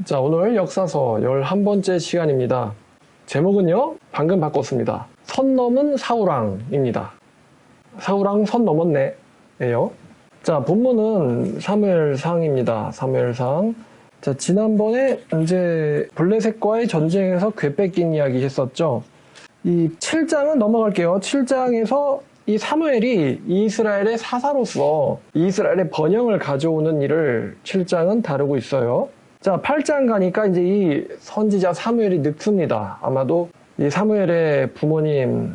자, 오늘 역사서 11번째 시간입니다. 제목은요, 방금 바꿨습니다. 선 넘은 사울왕입니다. 사울왕 선 넘었네. 예요. 자, 본문은 사무엘상입니다. 사무엘상. 자, 지난번에 이제 블레셋과의 전쟁에서 궤 뺏긴 이야기 했었죠. 이 7장은 넘어갈게요. 7장에서 이 사무엘이 이스라엘의 사사로서 이스라엘의 번영을 가져오는 일을 7장은 다루고 있어요. 자, 8장 가니까 이제 이 선지자 사무엘이 늙습니다. 아마도 이 사무엘의 부모님,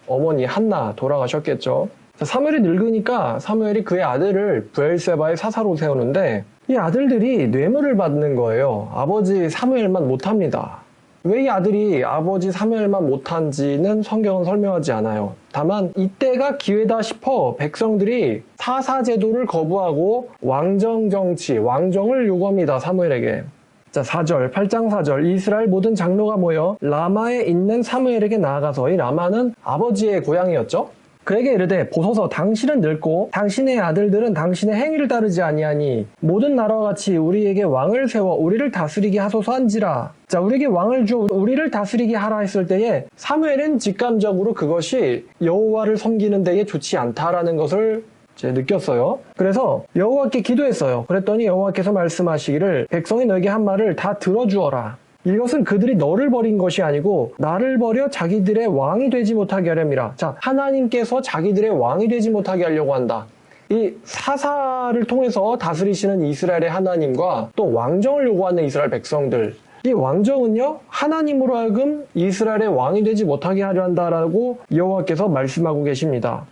어머니 한나 돌아가셨겠죠. 자, 사무엘이 늙으니까 사무엘이 그의 아들을 브엘세바의 사사로 세우는데 이 아들들이 뇌물을 받는 거예요. 아버지 사무엘만 못합니다. 왜 이 아들이 아버지 사무엘만 못한지는 성경은 설명하지 않아요. 다만 이때가 기회다 싶어 백성들이 사사제도를 거부하고 왕정정치, 왕정을 요구합니다. 사무엘에게. 자, 4절, 8장 4절. 이스라엘 모든 장로가 모여 라마에 있는 사무엘에게 나아가서, 이 라마는 아버지의 고향이었죠. 그에게 이르되 보소서, 당신은 늙고 당신의 아들들은 당신의 행위를 따르지 아니하니 모든 나라와 같이 우리에게 왕을 세워 우리를 다스리게 하소서 한지라. 자, 우리에게 왕을 주어 우리를 다스리게 하라 했을 때에 사무엘은 직감적으로 그것이 여호와를 섬기는 데에 좋지 않다라는 것을 느꼈어요. 그래서 여호와께 기도했어요. 그랬더니 여호와께서 말씀하시기를 백성이 너에게 한 말을 다 들어주어라. 이것은 그들이 너를 버린 것이 아니고 나를 버려 자기들의 왕이 되지 못하게 하렵니다. 자, 하나님께서 자기들의 왕이 되지 못하게 하려고 한다. 이 사사를 통해서 다스리시는 이스라엘의 하나님과 또 왕정을 요구하는 이스라엘 백성들, 이 왕정은요, 하나님으로 하여금 이스라엘의 왕이 되지 못하게 하려 한다라고 여호와께서 말씀하고 계십니다.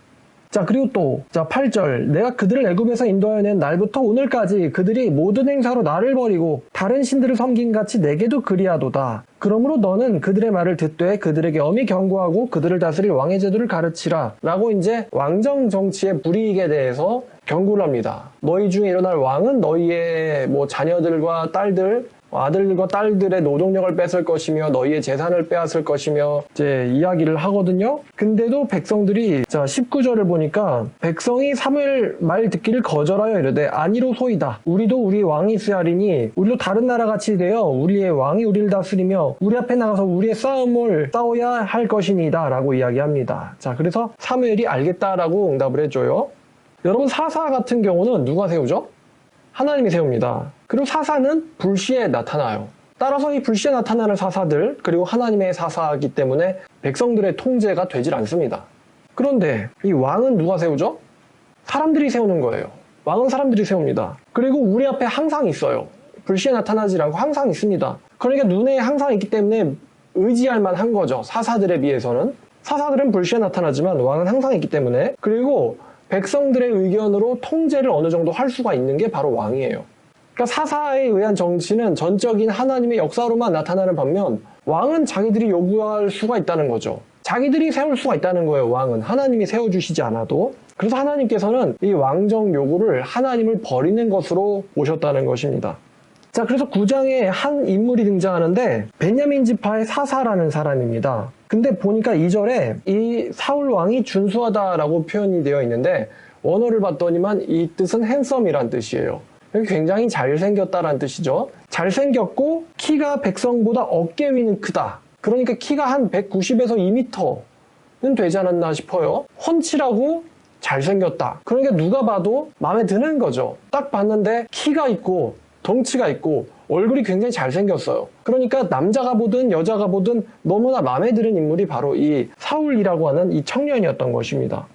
자, 그리고 또, 자, 8절. 내가 그들을 애굽에서 인도하여 낸 날부터 오늘까지 그들이 모든 행사로 나를 버리고 다른 신들을 섬긴 같이 내게도 그리하도다. 그러므로 너는 그들의 말을 듣되 그들에게 엄히 경고하고 그들을 다스릴 왕의 제도를 가르치라. 라고 이제 왕정 정치의 불이익에 대해서 경고를 합니다. 너희 중에 일어날 왕은 너희의 자녀들과 딸들, 아들과 딸들의 노동력을 뺏을 것이며 너희의 재산을 빼앗을 것이며 이제 이야기를 하거든요. 근데도 백성들이, 자, 19절을 보니까 백성이 사무엘 말 듣기를 거절하여 이르되 아니로소이다. 우리도 우리 왕이 있어야 하리니 우리도 다른 나라같이 되어 우리의 왕이 우리를 다스리며 우리 앞에 나가서 우리의 싸움을 싸워야 할 것이니이다 라고 이야기합니다. 자, 그래서 사무엘이 알겠다라고 응답을 해줘요. 여러분, 사사 같은 경우는 누가 세우죠? 하나님이 세웁니다. 그리고 사사는 불시에 나타나요. 따라서 이 불시에 나타나는 사사들, 그리고 하나님의 사사이기 때문에 백성들의 통제가 되질 않습니다. 그런데 이 왕은 누가 세우죠? 사람들이 세우는 거예요. 왕은 사람들이 세웁니다. 그리고 우리 앞에 항상 있어요. 불시에 나타나지 않고 항상 있습니다. 그러니까 눈에 항상 있기 때문에 의지할 만한 거죠. 사사들에 비해서는. 사사들은 불시에 나타나지만 왕은 항상 있기 때문에. 그리고 백성들의 의견으로 통제를 어느 정도 할 수가 있는 게 바로 왕이에요. 그러니까 사사에 의한 정치는 전적인 하나님의 역사로만 나타나는 반면 왕은 자기들이 요구할 수가 있다는 거죠. 자기들이 세울 수가 있다는 거예요. 왕은 하나님이 세워주시지 않아도. 그래서 하나님께서는 이 왕정 요구를 하나님을 버리는 것으로 보셨다는 것입니다. 자, 그래서 9장에 한 인물이 등장하는데 베냐민 지파의 사사라는 사람입니다. 근데 보니까 2절에 이 사울 왕이 준수하다라고 표현이 되어 있는데 원어를 봤더니만 이 뜻은 핸섬이란 뜻이에요. 굉장히 잘생겼다라는 뜻이죠. 잘생겼고 키가 백성보다 어깨 위는 크다. 그러니까 키가 한 190에서 2m는 되지 않았나 싶어요. 훤칠하고 잘생겼다. 그러니까 누가 봐도 마음에 드는 거죠. 딱 봤는데 키가 있고 덩치가 있고 얼굴이 굉장히 잘생겼어요. 그러니까 남자가 보든 여자가 보든 너무나 마음에 드는 인물이 바로 이 사울이라고 하는 이 청년이었던 것입니다.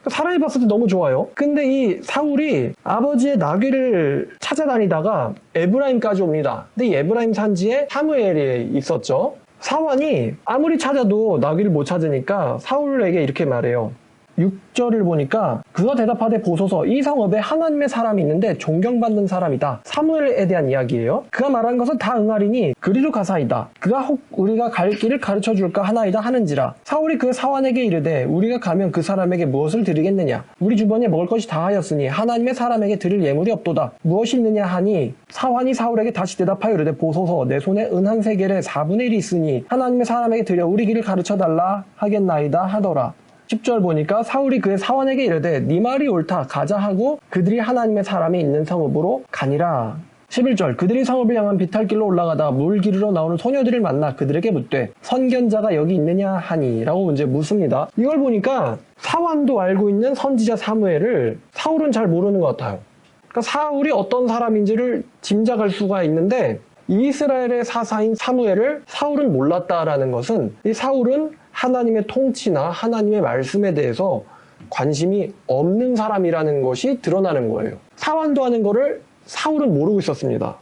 사람이 봤을 때 너무 좋아요. 근데 이 사울이 아버지의 나귀를 찾아다니다가 에브라임까지 옵니다. 근데 이 에브라임 산지에 사무엘이 있었죠. 사환이 아무리 찾아도 나귀를 못 찾으니까 사울에게 이렇게 말해요. 6절을 보니까 그가 대답하되 보소서, 이 성읍에 하나님의 사람이 있는데 존경받는 사람이다. 사무엘에 대한 이야기예요. 그가 말한 것은 다 응하리니 그리로 가사이다. 그가 혹 우리가 갈 길을 가르쳐줄까 하나이다 하는지라. 사울이 그 사환에게 이르되 우리가 가면 그 사람에게 무엇을 드리겠느냐. 우리 주번에 먹을 것이 다 하였으니 하나님의 사람에게 드릴 예물이 없도다. 무엇이 있느냐 하니 사환이 사울에게 다시 대답하여 이르되 보소서, 내 손에 은 한 세겔에 4분의 1이 있으니 하나님의 사람에게 드려 우리 길을 가르쳐달라 하겠나이다 하더라. 10절 보니까 사울이 그의 사환에게 이르되 네 말이 옳다 가자 하고 그들이 하나님의 사람이 있는 성읍으로 가니라. 11절 그들이 성읍을 향한 비탈길로 올라가다 물 기르러 나오는 소녀들을 만나 그들에게 묻되 선견자가 여기 있느냐 하니 라고 이제 묻습니다. 이걸 보니까 사완도 알고 있는 선지자 사무엘을 사울은 잘 모르는 것 같아요. 그러니까 사울이 어떤 사람인지를 짐작할 수가 있는데 이스라엘의 사사인 사무엘을 사울은 몰랐다라는 것은 이 사울은 하나님의 통치나 하나님의 말씀에 대해서 관심이 없는 사람이라는 것이 드러나는 거예요. 사완도 하는 거를 사울은 모르고 있었습니다.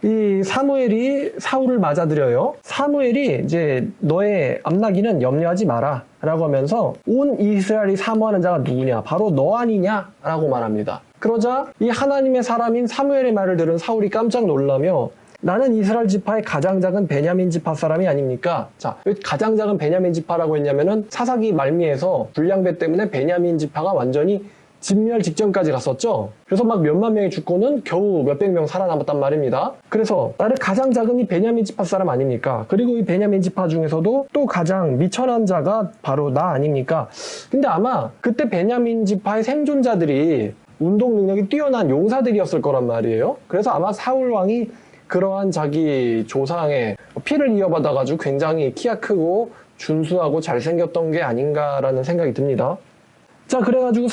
이 사무엘이 사울을 맞아들여요. 사무엘이 이제 너의 암나기는 염려하지 마라 라고 하면서 온 이스라엘이 사모하는 자가 누구냐? 바로 너 아니냐? 라고 말합니다. 그러자 이 하나님의 사람인 사무엘의 말을 들은 사울이 깜짝 놀라며 나는 이스라엘 지파의 가장 작은 베냐민 지파 사람이 아닙니까? 자, 왜 가장 작은 베냐민 지파라고 했냐면은 사사기 말미에서 불량배 때문에 베냐민 지파가 완전히 진멸 직전까지 갔었죠. 그래서 막 몇만 명이 죽고는 겨우 몇백 명 살아남았단 말입니다. 그래서 나를 가장 작은 이 베냐민 지파 사람 아닙니까? 그리고 이 베냐민 지파 중에서도 또 가장 미천한 자가 바로 나 아닙니까? 근데 아마 그때 베냐민 지파의 생존자들이 운동 능력이 뛰어난 용사들이었을 거란 말이에요. 그래서 아마 사울 왕이 그러한 자기 조상의 피를 이어받아가지고 굉장히 키가 크고 준수하고 잘생겼던 게 아닌가라는 생각이 듭니다. 자, 그래가지고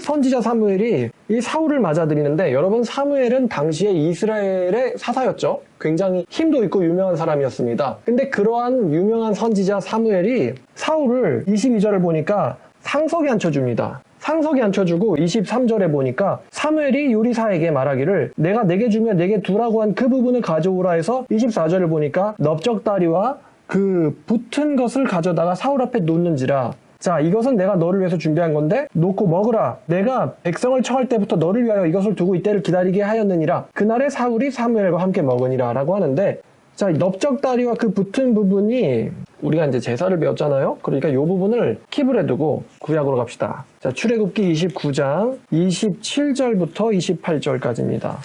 선지자 사무엘이 이 사울을 맞아들이는데 여러분 사무엘은 당시에 이스라엘의 사사였죠. 굉장히 힘도 있고 유명한 사람이었습니다. 근데 그러한 유명한 선지자 사무엘이 사울을 22절을 보니까 상석에 앉혀줍니다. 상석에 앉혀주고 23절에 보니까 사무엘이 요리사에게 말하기를 내가 내게 주며 내게 두라고 한 그 부분을 가져오라 해서 24절을 보니까 넓적다리와 그 붙은 것을 가져다가 사울 앞에 놓는지라. 자, 이것은 내가 너를 위해서 준비한 건데 놓고 먹으라. 내가 백성을 청할 때부터 너를 위하여 이것을 두고 이때를 기다리게 하였느니라. 그날에 사울이 사무엘과 함께 먹으니라 라고 하는데, 자, 넓적다리와 그 붙은 부분이 우리가 이제 제사를 배웠잖아요. 그러니까 이 부분을 킵을 해두고 구약으로 갑시다. 자, 출애굽기 29장 27절부터 28절까지입니다.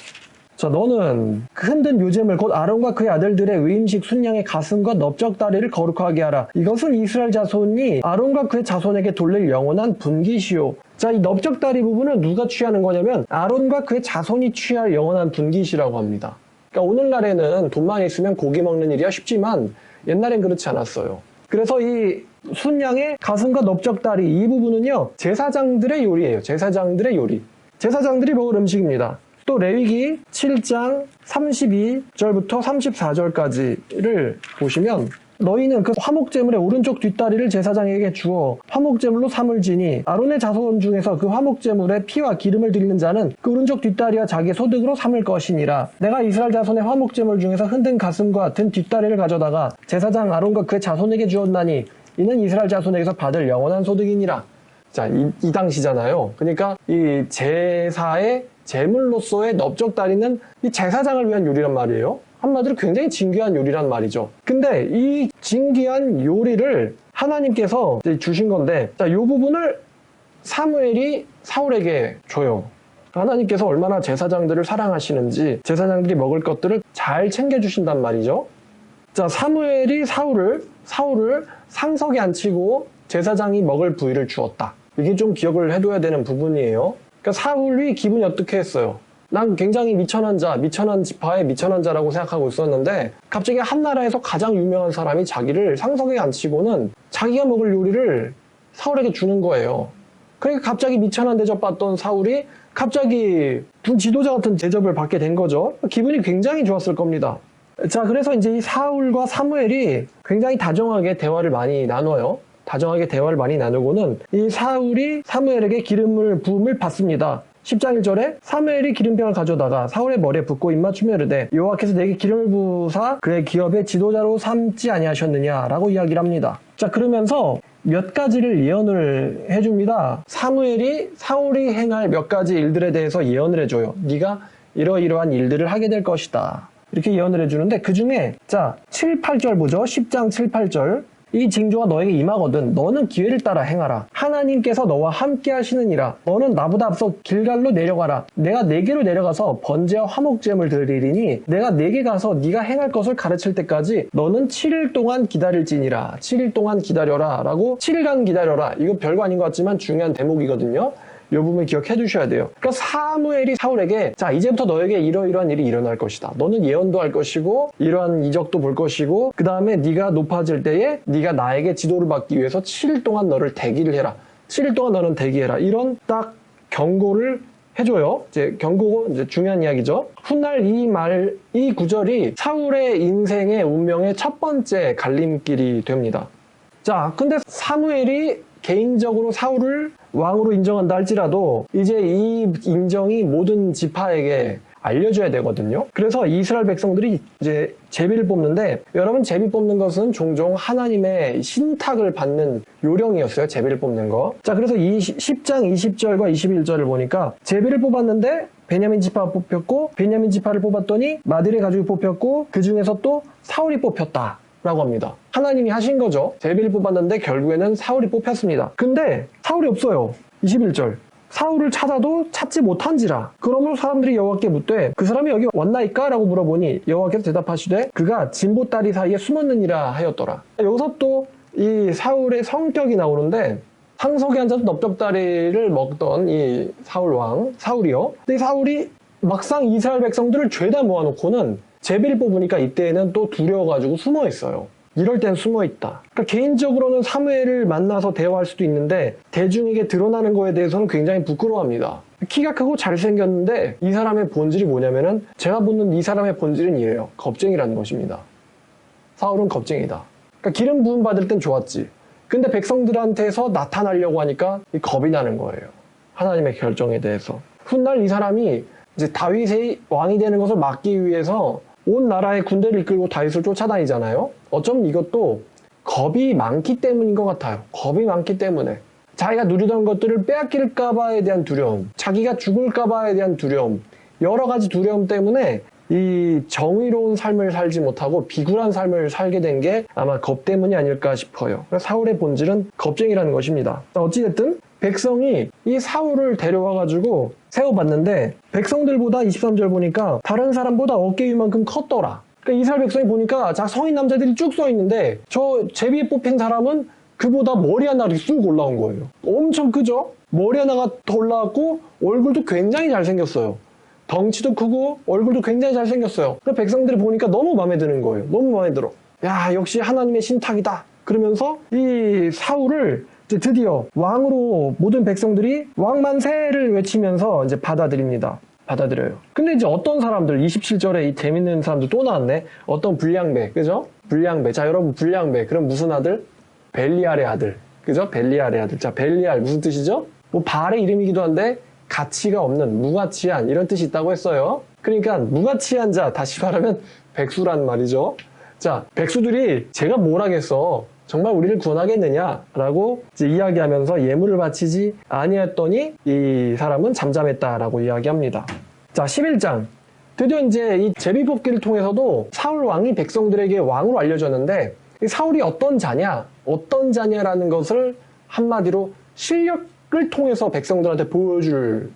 자, 너는 그 흔든 요제물 곧 아론과 그의 아들들의 의임식 순양의 가슴과 넓적다리를 거룩하게 하라. 이것은 이스라엘 자손이 아론과 그의 자손에게 돌릴 영원한 분깃이요. 자, 이 넓적다리 부분은 누가 취하는 거냐면 아론과 그의 자손이 취할 영원한 분깃이라고 합니다. 그러니까 오늘날에는 돈만 있으면 고기 먹는 일이야 쉽지만 옛날엔 그렇지 않았어요. 그래서 이 순양의 가슴과 넓적다리 이 부분은요 제사장들의 요리예요. 제사장들의 요리. 제사장들이 먹을 음식입니다. 또 레위기 7장 32절부터 34절까지를 보시면 너희는 그 화목제물의 오른쪽 뒷다리를 제사장에게 주어 화목제물로 삼을지니 아론의 자손 중에서 그 화목제물에 피와 기름을 드리는 자는 그 오른쪽 뒷다리와 자기 소득으로 삼을 것이니라. 내가 이스라엘 자손의 화목제물 중에서 흔든 가슴과 든 뒷다리를 가져다가 제사장 아론과 그의 자손에게 주었나니 이는 이스라엘 자손에게서 받을 영원한 소득이니라. 자, 이 당시잖아요. 그러니까 이 제사의 제물로서의 넓적다리는 이 제사장을 위한 요리란 말이에요. 한마디로 굉장히 진귀한 요리란 말이죠. 근데 이 진귀한 요리를 하나님께서 주신 건데, 자, 이 부분을 사무엘이 사울에게 줘요. 하나님께서 얼마나 제사장들을 사랑하시는지 제사장들이 먹을 것들을 잘 챙겨주신단 말이죠. 자, 사무엘이 사울을 상석에 앉히고 제사장이 먹을 부위를 주었다. 이게 좀 기억을 해둬야 되는 부분이에요. 그러니까 사울이 기분이 어떻게 했어요? 난 굉장히 미천한 지파의 미천한 자라고 생각하고 있었는데 갑자기 한 나라에서 가장 유명한 사람이 자기를 상석에 앉히고는 자기가 먹을 요리를 사울에게 주는 거예요. 그러니까 갑자기 미천한 대접받던 사울이 갑자기 지도자 같은 대접을 받게 된 거죠. 기분이 굉장히 좋았을 겁니다. 자, 그래서 이제 이 사울과 사무엘이 굉장히 다정하게 대화를 많이 나눠요. 다정하게 대화를 많이 나누고는 이 사울이 사무엘에게 부음을 받습니다. 10장 1절에 사무엘이 기름병을 가져다가 사울의 머리에 붓고 입맞추며 이르되 여호와께서 내게 기름을 부으사 그의 기업의 지도자로 삼지 아니하셨느냐라고 이야기를 합니다. 자, 그러면서 몇 가지를 예언을 해줍니다. 사울이 행할 몇 가지 일들에 대해서 예언을 해줘요. 네가 이러이러한 일들을 하게 될 것이다. 이렇게 예언을 해주는데 그 중에 자 7, 8절 보죠. 10장 7, 8절 이 징조가 너에게 임하거든 너는 기회를 따라 행하라. 하나님께서 너와 함께 하시느니라. 너는 나보다 앞서 길갈로 내려가라. 내가 내게로 내려가서 번제와 화목제물 드리리니 내가 내게 가서 네가 행할 것을 가르칠 때까지 너는 7일 동안 기다릴지니라. 7일 동안 기다려라 라고 7일간 기다려라. 이거 별거 아닌 것 같지만 중요한 대목이거든요. 이 부분 기억해 두셔야 돼요. 그러니까 사무엘이 사울에게 자 이제부터 너에게 이러이러한 일이 일어날 것이다. 너는 예언도 할 것이고 이러한 이적도 볼 것이고 그 다음에 네가 높아질 때에 네가 나에게 지도를 받기 위해서 7일 동안 너를 대기를 해라. 7일 동안 너는 대기해라. 이런 딱 경고를 해줘요. 이제 경고, 이제 중요한 이야기죠. 훗날 이 구절이 사울의 인생의 운명의 첫 번째 갈림길이 됩니다. 자, 근데 사무엘이 개인적으로 사울을 왕으로 인정한다 할지라도 이제 이 인정이 모든 지파에게 알려줘야 되거든요. 그래서 이스라엘 백성들이 이제 제비를 뽑는데 여러분 제비 뽑는 것은 종종 하나님의 신탁을 받는 요령이었어요. 제비를 뽑는 거. 자, 그래서 10장 20절과 21절을 보니까 제비를 뽑았는데 베냐민 지파가 뽑혔고 베냐민 지파를 뽑았더니 마들의 가족이 뽑혔고 그 중에서 또 사울이 뽑혔다. 라고 합니다. 하나님이 하신 거죠. 제비를 뽑았는데 결국에는 사울이 뽑혔습니다. 근데 사울이 없어요. 21절. 사울을 찾아도 찾지 못한지라. 그러므로 사람들이 여호와께 묻되 그 사람이 여기 왔나이까? 라고 물어보니 여호와께서 대답하시되 그가 진보다리 사이에 숨었느니라 하였더라. 여기서 또 이 사울의 성격이 나오는데 상석에 앉아서 넓적다리를 먹던 이 사울이요. 근데 사울이 막상 이스라엘 백성들을 죄다 모아놓고는 제비를 뽑으니까 이때는 또 두려워가지고 숨어있어요. 이럴 땐 숨어있다. 그러니까 개인적으로는 사무엘을 만나서 대화할 수도 있는데 대중에게 드러나는 거에 대해서는 굉장히 부끄러워합니다. 키가 크고 잘생겼는데 이 사람의 본질이 뭐냐면은 제가 보는 이 사람의 본질은 이래요. 겁쟁이라는 것입니다. 사울은 겁쟁이다. 그러니까 기름 부음 받을 땐 좋았지. 근데 백성들한테서 나타나려고 하니까 겁이 나는 거예요. 하나님의 결정에 대해서. 훗날 이 사람이 이제 다윗이 왕이 되는 것을 막기 위해서 온 나라의 군대를 이끌고 다윗을 쫓아다니잖아요. 어쩌면 이것도 겁이 많기 때문인 것 같아요. 겁이 많기 때문에. 자기가 누리던 것들을 빼앗길까 봐에 대한 두려움, 자기가 죽을까 봐에 대한 두려움, 여러 가지 두려움 때문에 이 정의로운 삶을 살지 못하고 비굴한 삶을 살게 된 게 아마 겁 때문이 아닐까 싶어요. 사울의 본질은 겁쟁이라는 것입니다. 어찌됐든 백성이 이 사울을 데려와가지고 세워봤는데 백성들보다 23절 보니까 다른 사람보다 어깨 위만큼 컸더라. 그러니까 이스라엘 백성이 보니까 성인 남자들이 쭉 써있는데 저 제비에 뽑힌 사람은 그보다 머리 하나를 쑥 올라온 거예요. 엄청 크죠? 머리 하나가 더 올라왔고 얼굴도 굉장히 잘생겼어요. 덩치도 크고 얼굴도 굉장히 잘생겼어요. 그래서 백성들이 보니까 너무 마음에 드는 거예요. 너무 마음에 들어. 야, 역시 하나님의 신탁이다. 그러면서 이 사울을 이제 드디어 왕으로 모든 백성들이 왕만세를 외치면서 이제 받아들입니다. 받아들여요. 근데 이제 어떤 사람들, 27절에 이 재밌는 사람들 또 나왔네. 어떤 불량배, 그죠? 불량배. 자, 여러분 불량배. 그럼 무슨 아들? 벨리알의 아들. 그죠? 벨리알의 아들. 자, 벨리알 무슨 뜻이죠? 뭐 바알의 이름이기도 한데 가치가 없는, 무가치한 이런 뜻이 있다고 했어요. 그러니까 무가치한 자, 다시 말하면 백수란 말이죠. 자, 백수들이 제가 뭘 하겠어? 정말 우리를 구원하겠느냐라고 이제 이야기하면서 예물을 바치지 아니했더니 이 사람은 잠잠했다라고 이야기합니다. 자, 11장. 드디어 이제 이 제비 뽑기를 통해서도 사울 왕이 백성들에게 왕으로 알려졌는데 이 사울이 어떤 자냐라는 것을 한마디로 실력을 통해서 백성들한테 보여줄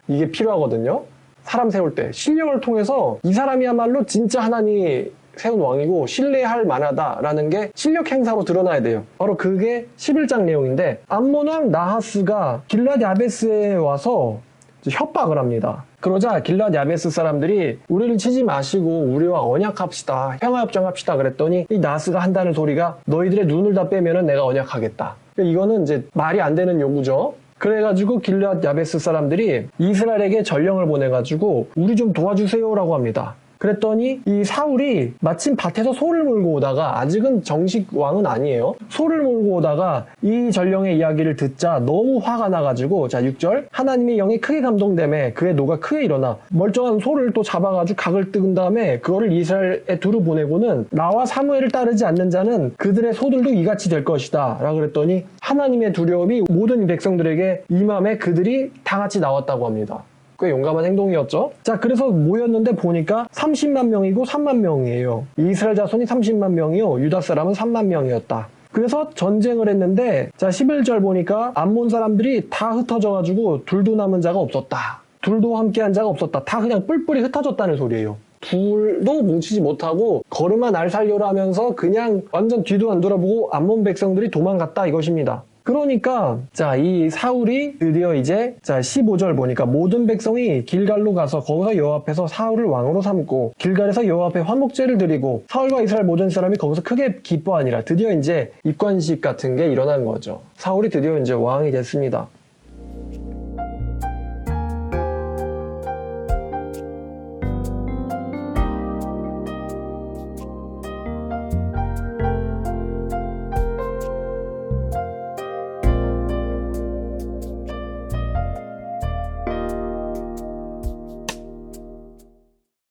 이게 필요하거든요. 사람 세울 때 실력을 통해서 이 사람이야말로 진짜 하나님이 세운 왕이고 신뢰할 만하다라는 게 실력 행사로 드러나야 돼요. 바로 그게 11장 내용인데 암몬 왕 나하스가 길르앗 야베스에 와서 협박을 합니다. 그러자 길르앗 야베스 사람들이 우리를 치지 마시고 우리와 언약합시다. 평화협정합시다. 그랬더니 이 나하스가 한다는 소리가 너희들의 눈을 다 빼면은 내가 언약하겠다. 이거는 이제 말이 안 되는 요구죠. 그래가지고 길르앗 야베스 사람들이 이스라엘에게 전령을 보내가지고 우리 좀 도와주세요라고 합니다. 그랬더니 이 사울이 마침 밭에서 소를 몰고 오다가 아직은 정식 왕은 아니에요. 소를 몰고 오다가 이 전령의 이야기를 듣자 너무 화가 나가지고 자 6절 하나님의 영이 크게 감동되매 그의 노가 크게 일어나 멀쩡한 소를 또 잡아가지고 각을 뜯은 다음에 그거를 이스라엘에 두루 보내고는 나와 사무엘을 따르지 않는 자는 그들의 소들도 이같이 될 것이다 라고 그랬더니 하나님의 두려움이 모든 백성들에게 임함에 그들이 다 같이 나왔다고 합니다. 꽤 용감한 행동이었죠. 자, 그래서 모였는데 보니까 30만 명이고 3만 명이에요. 이스라엘 자손이 30만 명이요. 유다 사람은 3만 명이었다. 그래서 전쟁을 했는데 자 11절 보니까 암몬 사람들이 다 흩어져가지고 둘도 남은 자가 없었다. 둘도 함께한 자가 없었다. 다 그냥 뿔뿔이 흩어졌다는 소리예요. 둘도 뭉치지 못하고 걸음아 날 살려라 하면서 그냥 완전 뒤도 안 돌아보고 암몬 백성들이 도망갔다 이것입니다. 그러니까 자, 이 사울이 드디어 이제 자 15절 보니까 모든 백성이 길갈로 가서 거기서 여호와 앞에서 사울을 왕으로 삼고 길갈에서 여호와 앞에 화목제를 드리고 사울과 이스라엘 모든 사람이 거기서 크게 기뻐하니라. 드디어 이제 입관식 같은 게 일어난 거죠. 사울이 드디어 이제 왕이 됐습니다.